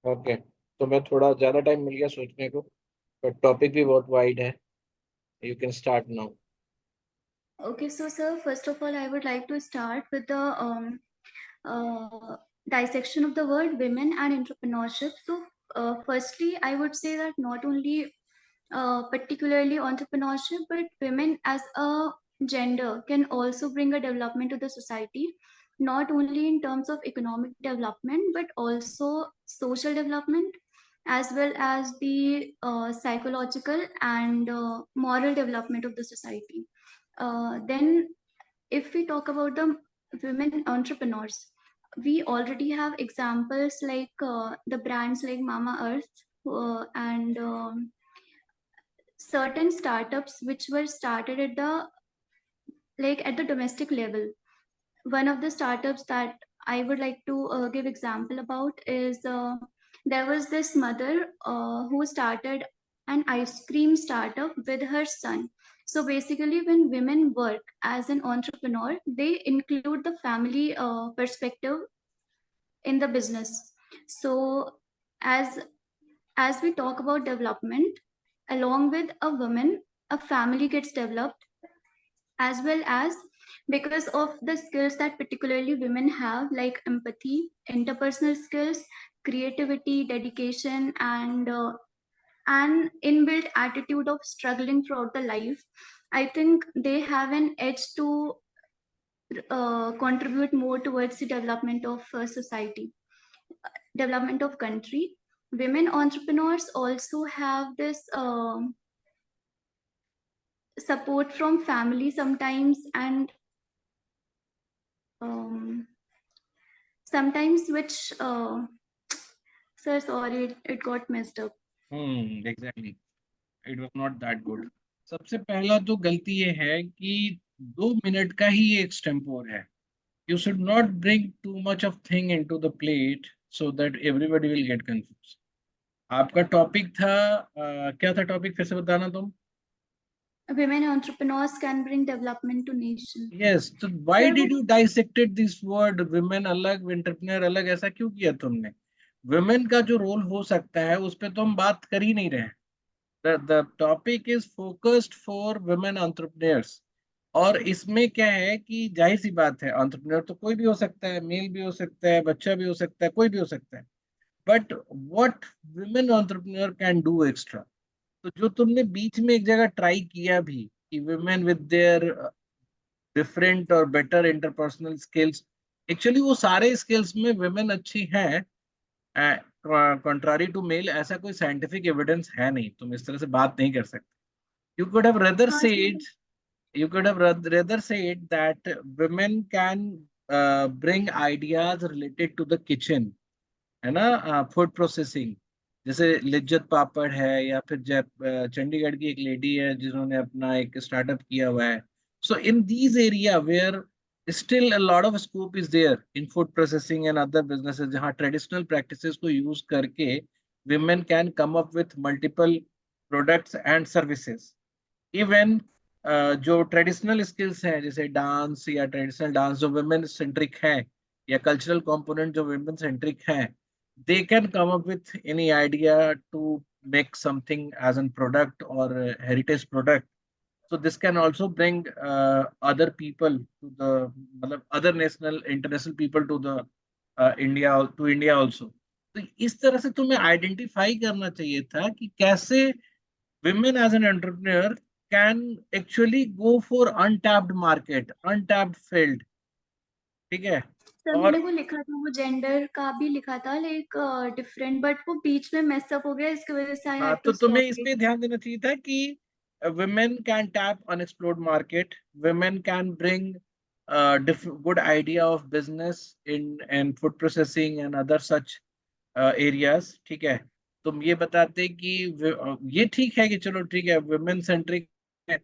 Okay, तो मैं थोड़ा ज़्यादा टाइम मिल गया सोचने को, पर टॉपिक भी बहुत वाइड है। You can start now. Okay, so sir, first of all, I would like to start with the dissection of the word women and entrepreneurship. So, firstly, I would say that not only particularly entrepreneurship, but women as a gender can also bring a development to the society, not only in terms of economic development, but also social development, as well as the psychological and moral development of the society. Then, if we talk about the women entrepreneurs, we already have examples like the brands like Mama Earth and certain startups which were started at the domestic level. One of the startups that I would like to give example about is there was this mother who started an ice cream startup with her son. So basically, when women work as an entrepreneur, they include the family perspective in the business. So as as we talk about development, along with a woman, a family gets developed, as well as because of the skills that particularly women have, like empathy, interpersonal skills, creativity, dedication, and an inbuilt attitude of struggling throughout the life. I think they have an edge to contribute more towards the development of society, development of country. Women entrepreneurs also have this support from family sometimes, and um, sometimes which sir, sorry, it got messed up. Exactly, it was not that good. सबसे पहला तो गलती ये है कि 2 minute का ही ये extempore है। You should not bring too much of thing into the plate so that everybody will get confuse. आपका टॉपिक था क्या था टॉपिक, फिर से बताना तुम। Women entrepreneurs can bring development to nation. Yes, तो why Sir, did you dissected this word women अलग एंटरप्रेन्योर अलग, ऐसा क्यों किया तुमने? विमेन का जो रोल हो सकता है उस पे तो हम बात कर ही नहीं रहे। The topic is focused for women entrepreneurs. और इसमें क्या है कि जाहिर सी बात है, एंटरप्रेन्योर तो कोई भी हो सकता है, मेल भी हो सकता है, बच्चा भी हो सकता है, कोई भी हो सकता है। But what women entrepreneur can do extra. तो जो तुमने बीच में एक जगह ट्राई किया भी कि वुमेन विद देयर डिफरेंट और बेटर इंटरपर्सनल स्किल्स, एक्चुअली वो सारे स्किल्स में वुमेन अच्छी हैं। कंट्रारी टू मेल ऐसा कोई साइंटिफिक एविडेंस है नहीं, तुम इस तरह से बात नहीं कर सकते। You could have rather हाँ said, sir, you could have rather said that women can bring ideas related to the kitchen, है ना, फूड प्रोसेसिंग। जैसे लिज्जत पापड़ है, या फिर चंडीगढ़ की एक लेडी है जिन्होंने अपना एक स्टार्टअप किया हुआ है। So in these area where still a lot of scope is there in food processing and other businesses, जहाँ ट्रेडिशनल प्रैक्टिसेस को यूज करके women can come up with multiple products and services। Even जो traditional skills हैं जैसे dance या traditional dance जो women centric है, या कल्चरल कंपोनेंट जो वुमेन सेंट्रिक है, they can come up with any idea to make something as an product और heritage product. so this can also bring other people to the, मतलब other national international people to the India also। तो इस तरह से तुम्हें identify करना चाहिए था कि कैसे women as an entrepreneur can actually go for untapped market, untapped field। ठीक है। सर मैंने और वो लिखा था, वो जेंडर का भी लिखा था लाइक डिफरेंट, बट वो बीच में मेसअप हो गया, इसकी वजह से आई हैड तो टू तुम्हें स्टॉप इस इट। पे ध्यान देना चाहिए था कि women can tap unexplored market, women can bring good idea of business in food processing and other such areas। ठीक है। तुम ये बताते कि ये ठीक है कि चलो ठीक है वुमेन सेंट्रिक है,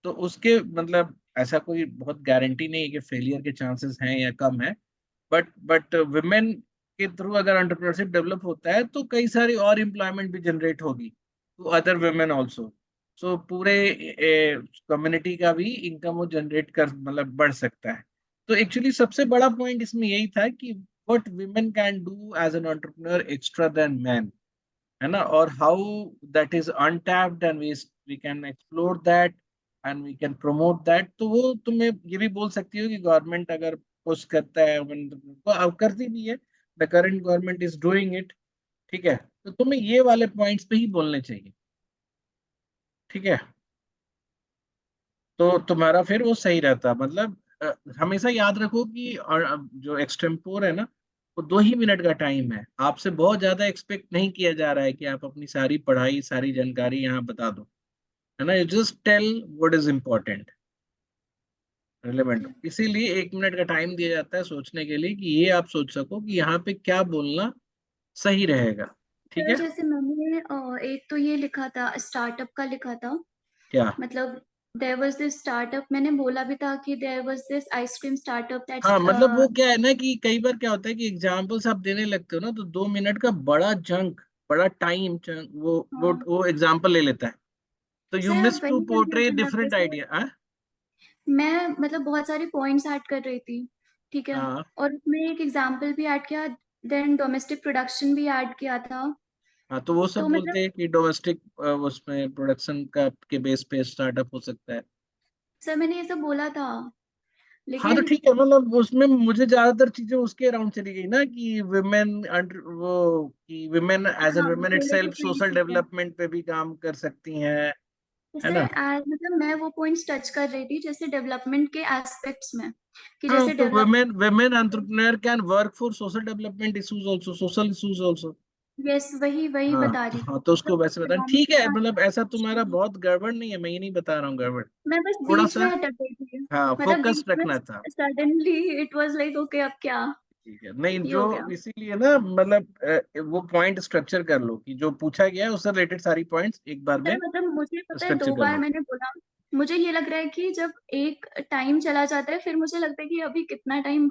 तो उसके मतलब ऐसा कोई बहुत गारंटी नहीं है कि फेलियर के चांसेस हैं या कम है। बट वुमेन के थ्रू अगर एंटरप्रेन्योरशिप डेवलप होता है तो कई सारी और एम्प्लॉयमेंट भी जनरेट होगी टू अदर वुमेन आल्सो। सो पूरे कम्युनिटी का भी इनकम वो जनरेट कर मतलब बढ़ सकता है। तो एक्चुअली सबसे बड़ा पॉइंट इसमें यही था कि what women can do as an entrepreneur extra than men, है ना, और how that is untapped and we can explore that and we can promote that. तो वो तुम्हें ये भी बोल सकती हो कि गवर्नमेंट अगर पुश करता है women entrepreneur को, अब करती भी है, the current government is doing it, ठीक है, तो तुम्हें ये वाले पॉइंट्स पे ही बोलने चाहिए, ठीक है, तो तुम्हारा फिर वो सही रहता, मतलब हमेशा याद रखो कि जो एक्सटेम्पोर है ना, वो 2 ही मिनट का टाइम है, आपसे बहुत ज्यादा एक्सपेक्ट नहीं किया जा रहा है कि आप अपनी सारी पढ़ाई सारी जानकारी यहाँ बता दो, है ना, you just tell what is important relevant, Okay. इसीलिए 1 मिनट का टाइम दिया जाता है सोचने के लिए कि ये आप सोच सको कि यहाँ पे क्या बोलना सही रहेगा, ठीक सर है, जैसे मैंने एक तो ये लिखा था, स्टार्टअप का लिखा था, क्या, मतलब देयर वाज दिस स्टार्टअप, मैंने बोला भी था कि there was this ice cream startup हाँ, दैट्स मतलब वो क्या है ना कि कई बार क्या होता है कि एग्जाम्पल्स आप देने लगते हो ना, तो 2 मिनट का बड़ा जंक, बड़ा टाइम वो एग्जाम्पल ले लेता है, तो यू सर अब मिस टू वही पोर्ट्रे कंफ्यूजन अब डिफरेंट जैसे आइडिया। मैं मतलब बहुत सारे पॉइंट्स ऐड कर रही थी, ठीक है, हाँ और उसमें एक एग्जांपल भी ऐड किया, देन डोमेस्टिक प्रोडक्शन भी ऐड किया था, हाँ, तो वो सब तो बोलते मतलब हैं कि डोमेस्टिक उसमें प्रोडक्शन का के बेस पे स्टार्टअप हो सकता है। सर मैंने ये सब बोला था, हाँ तो लेकिन ठीक है, मतलब उसमें मुझे ज्यादातर चीजें उसके अराउंड चली गई ना कि विमेन अंडर वो कि विमेन एज एन हाँ विमेन रिलेटेड इटसेल्फ तो ये सोशल ठीक है। डेवलपमेंट पे भी काम कर सकती हैं, तो है सर ना। मतलब मैं वो पॉइंट्स टच कर रही थी जैसे डेवलपमेंट के एस्पेक्ट्स में, कि हाँ, जैसे तो develop, women entrepreneur can work for social development issues also, social issues also। Yes वही वही हाँ बता रही थी, हाँ, तो उसको मतलब वैसे बता, ठीक इकोनॉमिक के है, साथ मतलब ऐसा तुम्हारा साथ बहुत गड़बड़ नहीं है, मैं ये नहीं बता रहा हूँ गड़बड़, मैं बस थोड़ा बीच में सा, अटक गई थी, हाँ, मतलब फोकस बीच में रखना था, suddenly it was like okay अब क्या, ठीक है, नहीं ये जो, हो गया। इसीलिए ना मतलब वो पॉइंट स्ट्रक्चर कर लो कि जो पूछा गया है उससे रिलेटेड सारी पॉइंट्स एक बार सर में मतलब मुझे पता है स्ट्रक्चर 2 बार कर मैंने बोला, मुझे ये लग रहा है कि जब एक टाइम चला जाता है फिर मुझे लगता है कि अभी कितना टाइम